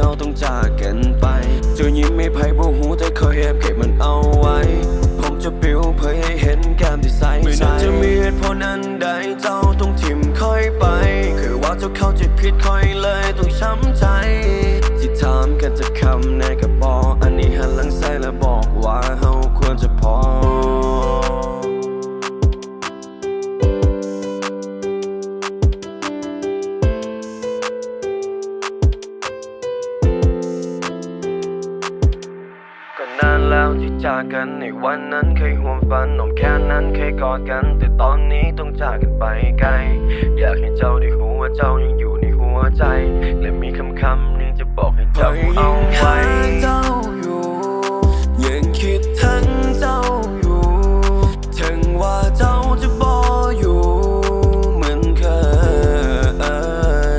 เราต้องจากกันไปเจ้ายิ้มไม่ไพ่บ่หูแต่คอยแอบเก็บมันเอาไว้ผมจะปิวเผยให้เห็นแก้มที่ใสไม่น่าจะมีเหตุผลอันใดเจ้าต้องทิมคอยไปคือว่าเจ้าเข้าใจผิดคอยเลยต้องช้ำใจที่ถามกันจะคำในกระบอกอันนี้หันหลังใส่และบอกว่าเฮาควรจะพอนานแล้วที่จากกันในวันนั้นเคยห่วงฝันหนมแค่นั้นเคยกอดกันแต่ตอนนี้ต้องจากกันไปไกลอยากให้เจ้าได้รู้ว่าเจ้ายังอยู่ในหัวใจและมีคำหนึ่งจะบอกให้เจ้าเอาไว้เจ้าอยู่ยังคิดถึงเจ้าอยู่ถึงว่าเจ้าจะบ่อยู่เหมือนเค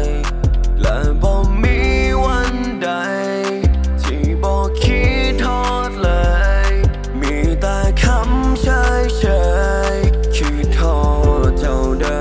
ยและบ่มีวันใดที่บ่คิดทอดเลยมีแต่คำเฉยๆคิดทอดเจ้าเด้อ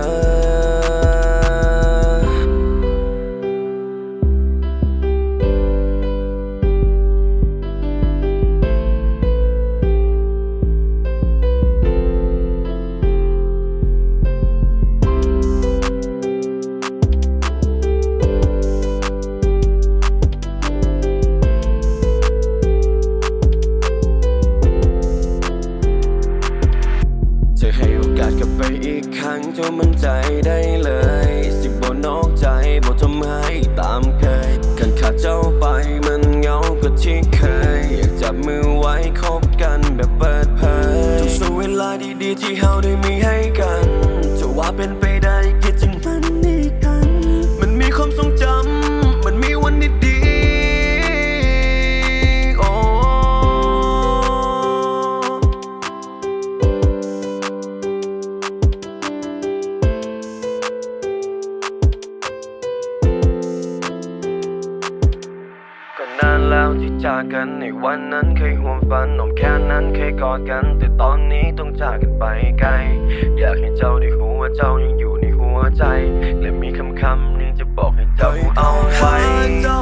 จะให้โอกาสกลับไปอีกครั้งจนมั่นใจได้เลยสิบ่นอกใจบ่ทำให้ตามเคยกันขาดเจ้าไปมันเหงากว่าที่เคยอยากจับมือไว้คบกันแบบเปิดเผยทุกช่วงเวลาดีๆที่เฮาได้มีให้กันจะว่าเป็นไปได้คิดถึงมันอีกครั้งมันมีความทรงจำมันมีวันดีๆโอ้นานแล้วที่จากกันในวันนั้นเคยห่วงฝันหนมแค่นั้นเคยกอดกันแต่ตอนนี้ต้องจากกันไปไกลอยากให้เจ้าได้รู้ว่าเจ้ายังอยู่ในหัวใจและมีคำหนึ่งจะบอกให้เจ้าเอาไว้